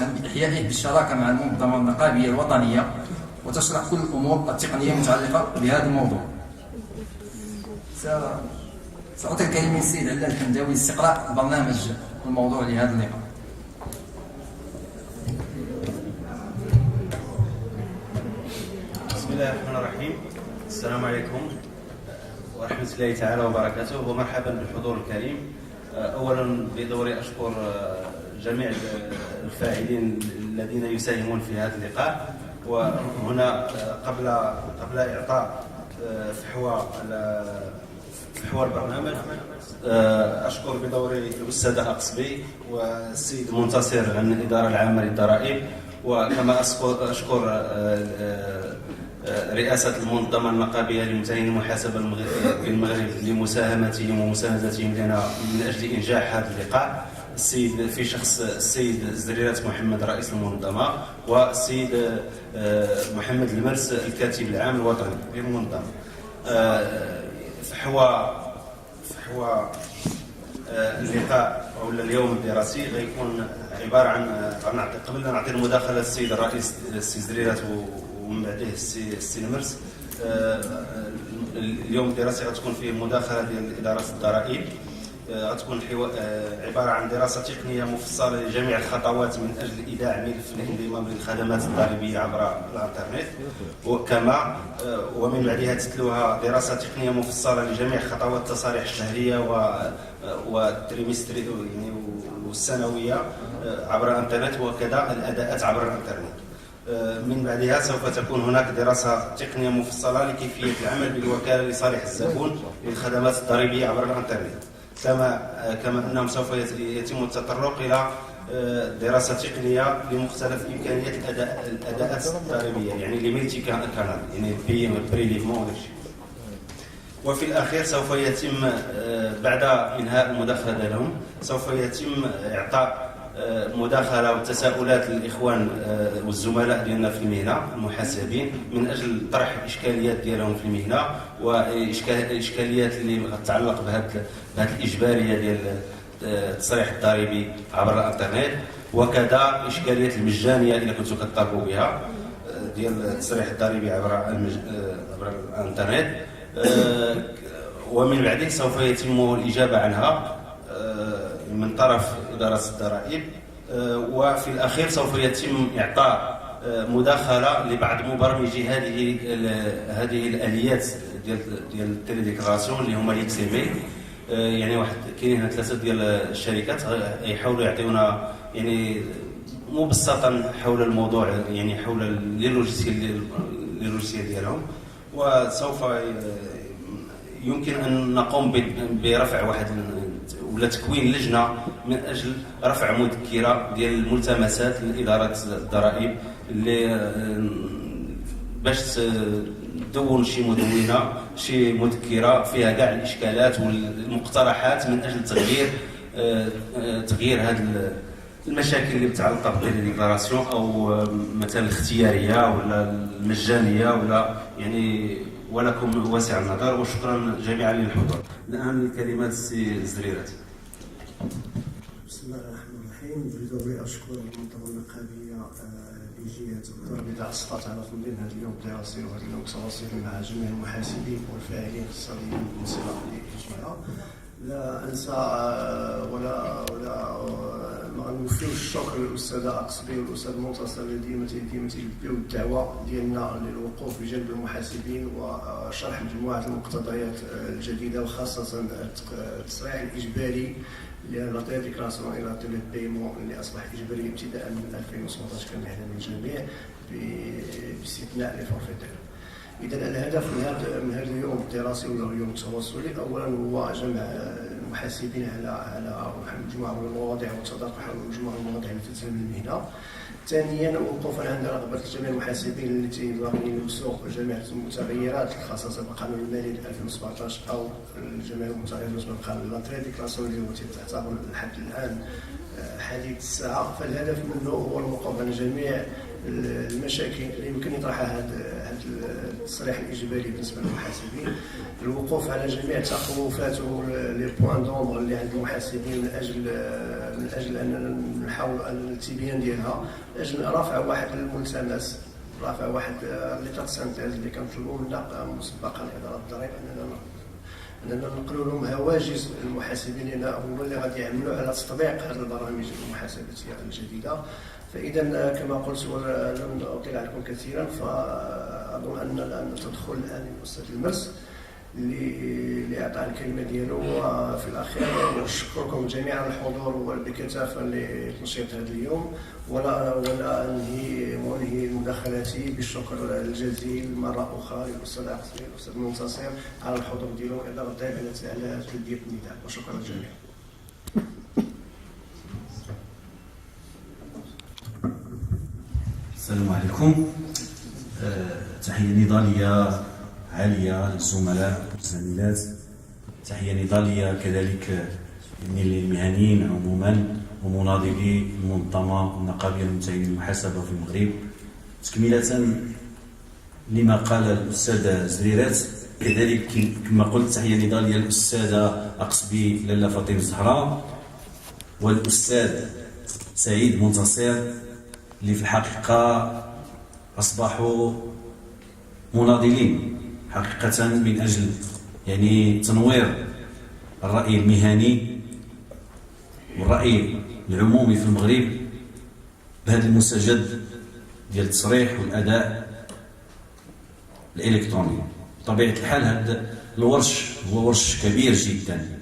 بإحيائه بالشراكة مع المنظمة النقابية الوطنية وتشرح كل الأمور التقنية المتعلقة بهذا الموضوع. سأعطي الكلمة للسيد علال الحمداوي لاستقراء برنامج الموضوع لهذا اللقاء. بسم الله الرحمن الرحيم. السلام عليكم ورحمة الله تعالى وبركاته، ومرحبا بالحضور الكريم. أولا بدوري أشكر جميع الفاعلين الذين يساهمون في هذا اللقاء. وهنا قبل إعطاء فحوى البرنامج أشكر بدوري الأستاذ أقصبي والسيد منتصر عن الإدارة العامة للضرائب، وكما أشكر رئاسة المنظمة النقابية لمتهمين المحاسبة بالمغرب لمساهمتهم ومساندتهم لنا من أجل إنجاح هذا اللقاء، في شخص السيد زريرة محمد رئيس المنظمة، والسيد محمد المرس الكاتب العام الوطني للمنظمة. فحوى اللقاء أو اليوم الدراسي غيكون عبارة عن قبل أن نعطي المداخلة السيد الرئيس السيد زريرة ومن بعده السي المرس. اليوم الدراسي غتكون فيه مداخله ديال اداره الضرائب، غتكون عباره عن دراسه تقنيه مفصله لجميع الخطوات من اجل ايداع ملف الانضمام للخدمات الضريبيه عبر الانترنت، وكما ومن بعدها تتلوها دراسه تقنيه مفصله لجميع خطوات التصاريح الشهريه والتريمستري يعني والسنويه عبر الانترنت، وكذا الاداءات عبر الانترنت. من بعدها سوف تكون هناك دراسة تقنية مفصلة لكيفية العمل بالوكالة لصالح الزبون للخدمات الضريبية عبر الانترنت، كما أنه سوف يتم التطرق إلى دراسة تقنية لمختلف إمكانيات الأداءات الضريبية، يعني لملتي كانال، يعني بريليفمون وداك الشيء. وفي الأخير سوف يتم بعد إنهاء المداخلة لهم سوف يتم إعطاء مداخله وتساؤلات للاخوان والزملاء ديالنا في المهنه المحاسبين من اجل طرح الاشكاليات ديالهم في المهنه، والاشكاليات اللي غتتعلق بهذه الاجباريه ديال التصريح الضريبي عبر الانترنت، وكذا اشكاليات المجانيه اللي كنتوا كطالبوا بها ديال التصريح الضريبي عبر الانترنت. ومن بعده سوف يتم الاجابه عنها من طرف إدارة الضرائب. وفي الأخير سوف يتم إعطاء مداخلة لبعض مبرمجي هذه الآليات ديال التيليديكلاراسيون اللي هما الإكسيميل. يعني كاينين 3 ديال الشركات يحاولوا يعطيونا يعني مبسطا حول الموضوع، يعني حول لي لوجيسيال ديالهم، وسوف يمكن أن نقوم برفع واحد ولا تكوين لجنه من اجل رفع مذكره ديال الملتمسات لاداره الضرائب اللي باش تدون شي مدونه شي مذكره فيها كاع الاشكالات والمقترحات من اجل تغيير هذه المشاكل اللي متعلقه بالديكلاراسيون، او مثلا الاختياريه ولا المجانيه ولا يعني. ولكم واسع النظر، وشكرا جميعا للحضور. الان الكلمات السي زريرات. بسم الله الرحمن الرحيم. بدوري اشكر المنظمه النقابيه بجهه الضرب تاع السقط على تنظيم هذا اليوم الدراسي وهذا اليوم التواصلي مع جميع المحاسبين والفاعلين الاقتصاديين بالانسلاق للجمعيه. لا انسى ولا ما نوفيوش الشكر للاستاذ اقصبي والاستاذ منتصر الذين ديما تلبيو الدعوه ديالنا للوقوف بجانب المحاسبين وشرح مجموعه المقتضيات الجديده، وخاصه التصريح الاجباري لا ديكلاراسيون الى تيلي بايمون اللي اصبح اجباري ابتداء من 2017 كما يعلم الجميع باستثناء لي فورفيتير. اذا الهدف من هذا اليوم الدراسي ولا اليوم التواصلي اولا هو جمع المحاسبين على مجموعه من المواضيع والتدارك حول مجموعه من المواضيع التي تهم المهنه. ثانيا وقوفا عند رغبه جميع المحاسبين التي باغيين يوصلوا جميع المتغيرات الخاصه بالقانون المالي 2017 او جميع المتغيرات بالقانون الانتري ديكلاسيون اللي هو تعتبر لحد الان حديث الساعه. فالهدف منه هو الوقوف على جميع المشاكل اللي يمكن يطرحها هذا التصريح الاجباري بالنسبه للمحاسبين، الوقوف على جميع التخوفات ولي بوان دومبر اللي عند المحاسبين من اجل من اجل اننا نحاول التبيان ديالها، من اجل رفع واحد الملتمس، رفع واحد ليطات سانتيز اللي كنطلبوا منا مسبقا اداره الضرائب اننا نقولوا لهم هواجس المحاسبين هنا هما اللي غادي يعملوا على تطبيق هذه البرامج المحاسبيه الجديده. فاذا كما قلت ولن اطيل عليكم كثيرا، فاظن ان تدخل الان الاستاذ المرس اللي اعطى الكلمه ديالو. وفي الاخير نشكركم جميعا على الحضور والبكثافه لتنشيط هذا اليوم، ولا انهي مداخلاتي بالشكر الجزيل مره اخرى للاستاذ عقصي والاستاذ منتصر على الحضور ديالهم اداره الضيف على تلبيه النداء، وشكرا للجميع. السلام عليكم. تحية نضالية عالية للزملاء والزميلات، تحية نضالية كذلك للمهنيين عموما ومناضلي المنظمة النقابية للمتعين المحاسبة في المغرب. تكملة لما قال الأستاذ زريرات، كذلك كما قلت تحية نضالية للأستاذة أقصبي لاله فاطمة الزهراء والأستاذ سعيد منتصر، اللي في الحقيقة أصبحوا مناضلين حقيقة من أجل تنوير الرأي المهني والرأي العمومي في المغرب بهذا المستجد ديال التصريح والأداء الإلكتروني. بطبيعة الحال هذا الورش هو ورش كبير جدا،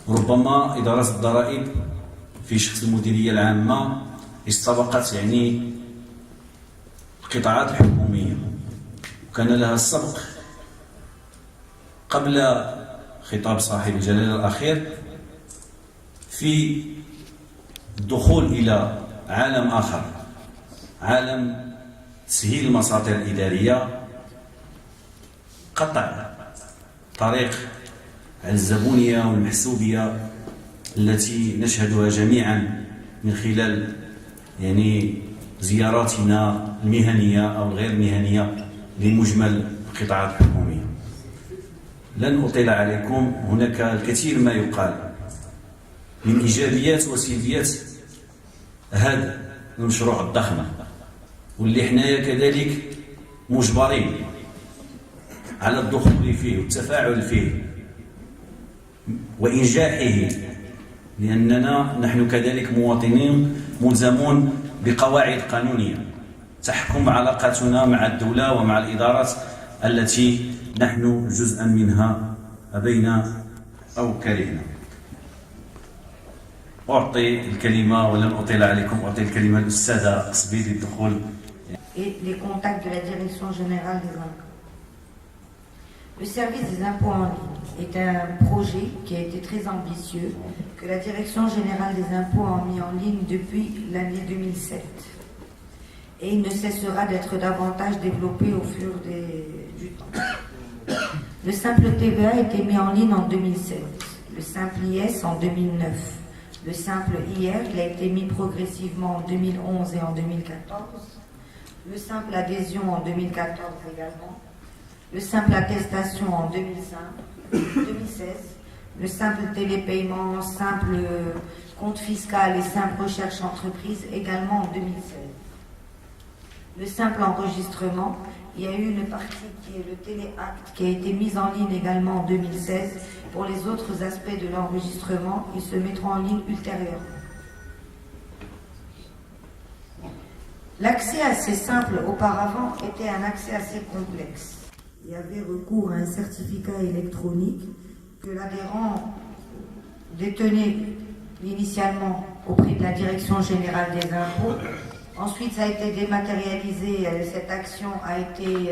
ربما إدارة الضرائب في شخص المديرية العامة استبقت القطاعات الحكومية، وكان لها السبق قبل خطاب صاحب الجلالة الأخير في الدخول إلى عالم آخر، عالم تسهيل المساطر الإدارية، قطع طريق على الزبونية والمحسوبية التي نشهدها جميعا من خلال زياراتنا المهنية أو الغير مهنية لمجمل القطاعات الحكومية. لن أطيل عليكم، هناك الكثير ما يقال من إيجابيات وسلبيات هذا المشروع الضخم، واللي حنايا كذلك مجبرين على الدخول فيه والتفاعل فيه وإنجاحه، لأننا نحن كذلك مواطنين ملزمون بقواعد قانونية تحكم علاقاتنا مع الدولة ومع الإدارات التي نحن جزءا منها أبينا أو كرهنا. أعطي الكلمة ولن أطيل عليكم، أعطي الكلمة للأستاذة قصبي للدخول. Et les contacts de la Direction générale des impôts. Le service des impôts en ligne est un projet qui a été très ambitieux, que la Direction générale des impôts a mis en ligne depuis l'année 2007. Et il ne cessera d'être davantage développé au fur du temps. Le simple TVA a été mis en ligne en 2007, le simple IS en 2009, le simple IR il a été mis progressivement en 2011 et en 2014, le simple adhésion en 2014 également, le simple attestation en 2016, le simple télépaiement, simple compte fiscal et simple recherche entreprise également en 2016. Le simple enregistrement, il y a eu une partie qui est le téléacte qui a été mise en ligne également en 2016. Pour les autres aspects de l'enregistrement, ils se mettront en ligne ultérieurement. L'accès assez simple auparavant était un accès assez complexe. Il y avait recours à un certificat électronique que l'adhérent détenait initialement auprès de la Direction générale des impôts. Ensuite, ça a été dématérialisé, cette action a été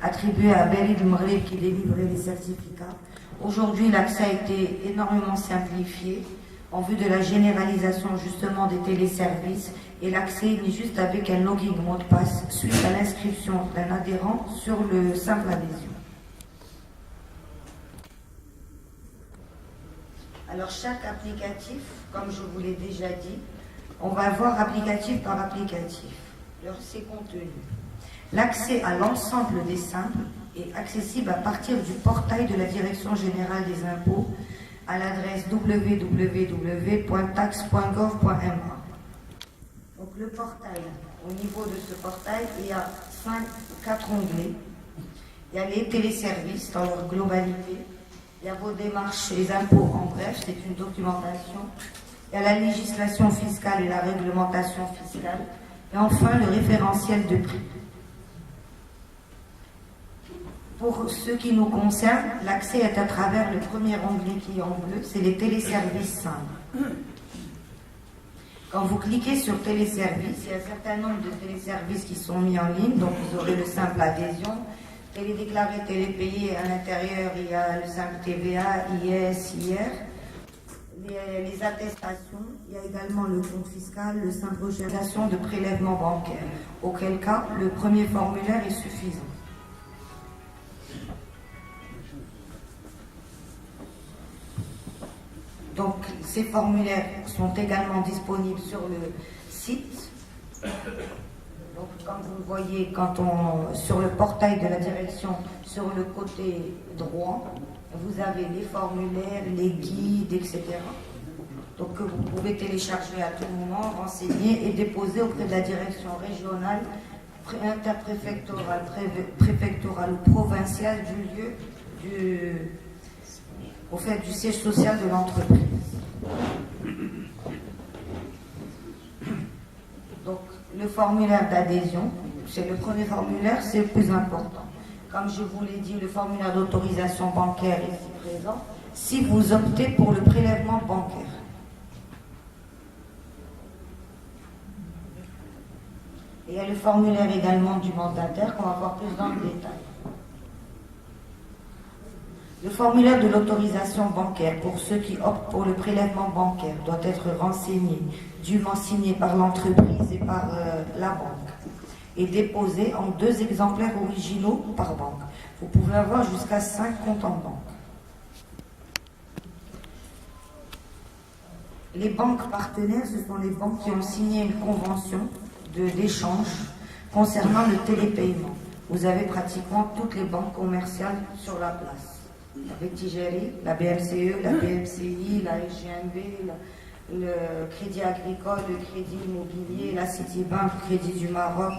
attribuée à Berid Mghreb qui délivrait les certificats. Aujourd'hui, l'accès a été énormément simplifié en vue de la généralisation justement des téléservices, et l'accès n'est juste avec un login mot de passe suite à l'inscription d'un adhérent sur le simple adhésion. Alors chaque applicatif, comme je vous l'ai déjà dit, on va voir applicatif par applicatif, ses contenus. L'accès à l'ensemble des simples est accessible à partir du portail de la Direction générale des impôts à l'adresse www.taxe.gov.ma. Donc le portail, au niveau de ce portail, il y a 4 onglets. Il y a les téléservices dans leur globalité. Il y a vos démarches, les impôts en bref, c'est une documentation. Il y a la législation fiscale et la réglementation fiscale. Et enfin, le référentiel de prix. Pour ce qui nous concerne, l'accès est à travers le premier onglet qui est en bleu, c'est les téléservices simples. Quand vous cliquez sur téléservices, il y a un certain nombre de téléservices qui sont mis en ligne, donc vous aurez le simple adhésion, télédéclaré, télépayé, à l'intérieur il y a le simple TVA, IS, IR, les attestations, il y a également le compte fiscal, le simple recherchation de prélèvement bancaire, auquel cas le premier formulaire est suffisant. Donc, ces formulaires sont également disponibles sur le site. Donc, comme vous le voyez, sur le portail de la direction, sur le côté droit, vous avez les formulaires, les guides, etc. Donc, que vous pouvez télécharger à tout moment, renseigner et déposer auprès de la direction régionale, interpréfectorale, préfectorale ou provinciale du lieu du siège social de l'entreprise. Donc, le formulaire d'adhésion, c'est le premier formulaire, c'est le plus important. Comme je vous l'ai dit, le formulaire d'autorisation bancaire est ici présent, si vous optez pour le prélèvement bancaire. Et il y a le formulaire également du mandataire qu'on va voir plus dans le détail. Le formulaire de l'autorisation bancaire, pour ceux qui optent pour le prélèvement bancaire, doit être renseigné, dûment signé par l'entreprise et par la banque, et déposé en 2 exemplaires originaux par banque. Vous pouvez avoir jusqu'à 5 comptes en banque. Les banques partenaires, ce sont les banques qui ont signé une convention d'échange concernant le télépaiement. Vous avez pratiquement toutes les banques commerciales sur la place. La Bétigérie, la BMCE, la BMCI, la SGMB, le Crédit Agricole, le Crédit Immobilier, la Citibank, le Crédit du Maroc.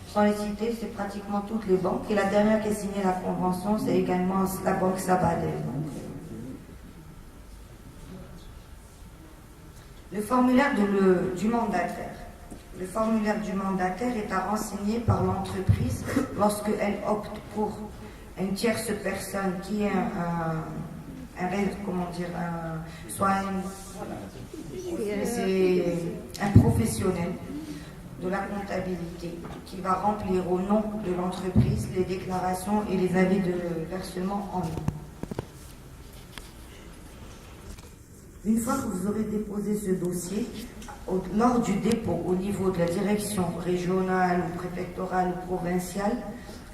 Sans les citer, c'est pratiquement toutes les banques. Et la dernière qui a signé la convention, c'est également la Banque Sabadell. Le formulaire du mandataire. Le formulaire du mandataire est à renseigner par l'entreprise lorsqu'elle opte pour une tierce personne qui est c'est un professionnel de la comptabilité qui va remplir au nom de l'entreprise les déclarations et les avis de versement en ligne. Une fois que vous aurez déposé ce dossier, lors du dépôt au niveau de la direction régionale ou préfectorale ou provinciale,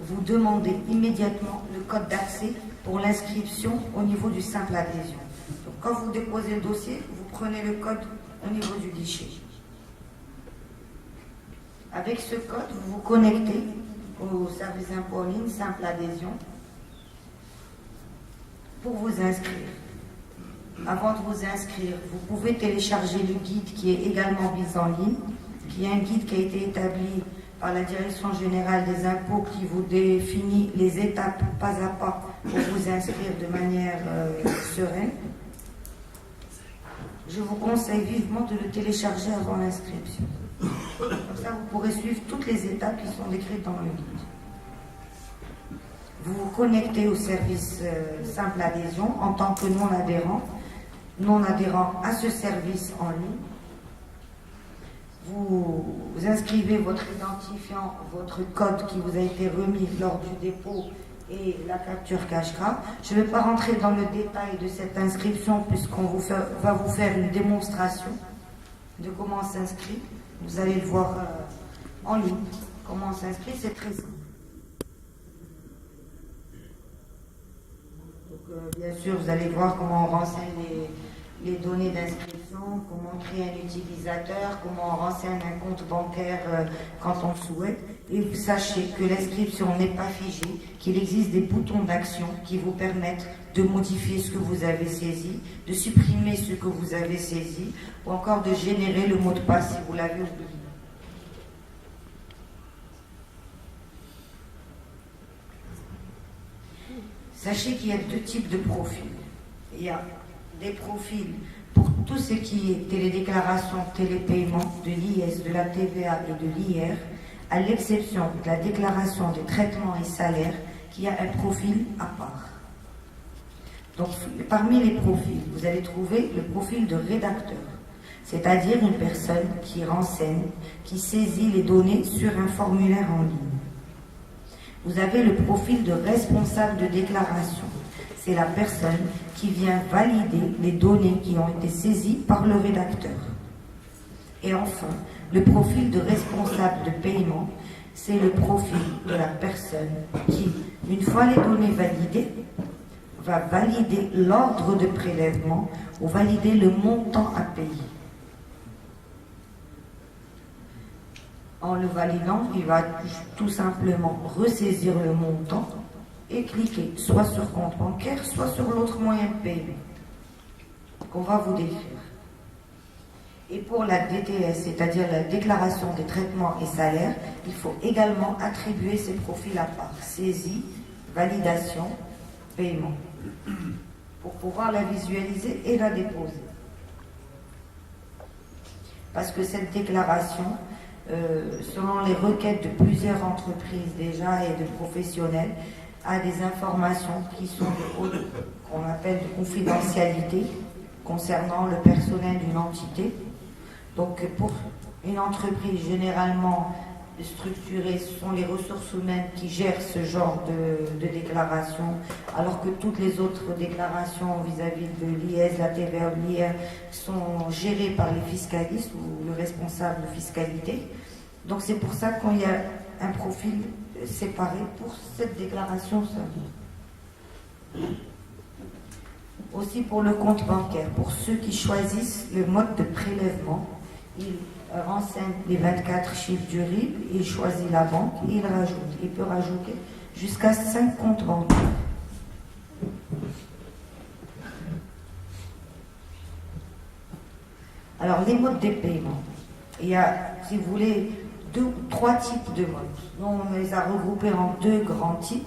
vous demandez immédiatement le code d'accès pour l'inscription au niveau du simple adhésion. Donc, quand vous déposez le dossier, vous prenez le code au niveau du guichet. Avec ce code, vous vous connectez au service impôt en ligne, simple adhésion, pour vous inscrire. Avant de vous inscrire, vous pouvez télécharger le guide qui est également mis en ligne, qui est un guide qui a été établi par la Direction générale des impôts qui vous définit les étapes pas à pas pour vous inscrire de manière sereine. Je vous conseille vivement de le télécharger avant l'inscription. Comme ça, vous pourrez suivre toutes les étapes qui sont décrites dans le guide. Vous vous connectez au service simple adhésion en tant que non adhérent à ce service en ligne. Vous inscrivez votre identifiant, votre code qui vous a été remis lors du dépôt et la capture cache-carte. Je ne vais pas rentrer dans le détail de cette inscription puisqu'on va vous faire une démonstration de comment on s'inscrit. Vous allez le voir en ligne. Comment on s'inscrit, c'est très simple. Donc, bien sûr, vous allez voir comment on renseigne les données d'inscription, comment créer un utilisateur, comment on renseigne un compte bancaire quand on le souhaite. Et vous sachez que l'inscription n'est pas figée, qu'il existe des boutons d'action qui vous permettent de modifier ce que vous avez saisi, de supprimer ce que vous avez saisi, ou encore de générer le mot de passe si vous l'avez oublié. Sachez qu'il y a deux types de profils. Il y a des profils pour tout ce qui est télédéclaration, télépaiement, de l'IS, de la TVA et de l'IR, à l'exception de la déclaration des traitements et salaires, qui a un profil à part. Donc, parmi les profils, vous allez trouver le profil de rédacteur, c'est-à-dire une personne qui renseigne, qui saisit les données sur un formulaire en ligne. Vous avez le profil de responsable de déclaration. C'est la personne qui vient valider les données qui ont été saisies par le rédacteur. Et enfin, le profil de responsable de paiement, c'est le profil de la personne qui, une fois les données validées, va valider l'ordre de prélèvement ou valider le montant à payer. En le validant, il va tout simplement ressaisir le montant et cliquer soit sur compte bancaire, soit sur l'autre moyen de paiement qu'on va vous décrire. Et pour la DTS, c'est-à-dire la déclaration des traitements et salaires, il faut également attribuer ces profils à part, saisie, validation, paiement, pour pouvoir la visualiser et la déposer. Parce que cette déclaration, selon les requêtes de plusieurs entreprises déjà et de professionnels, a des informations qui sont qu'on appelle de confidentialité concernant le personnel d'une entité. Donc pour une entreprise généralement structurée, ce sont les ressources humaines qui gèrent ce genre de déclaration, alors que toutes les autres déclarations vis-à-vis de l'IS, la TVA ou l'IR sont gérées par les fiscalistes ou le responsable de fiscalité. Donc c'est pour ça qu'il y a un profil séparé pour cette déclaration seule. Aussi pour le compte bancaire, pour ceux qui choisissent le mode de prélèvement, ils renseignent les 24 chiffres du RIB, il choisit la banque et il rajoute. Il peut rajouter jusqu'à 5 comptes bancaires. Alors les modes de paiement, il y a, si vous voulez, 2 ou 3 types de modes. On les a regroupés en 2 grands types.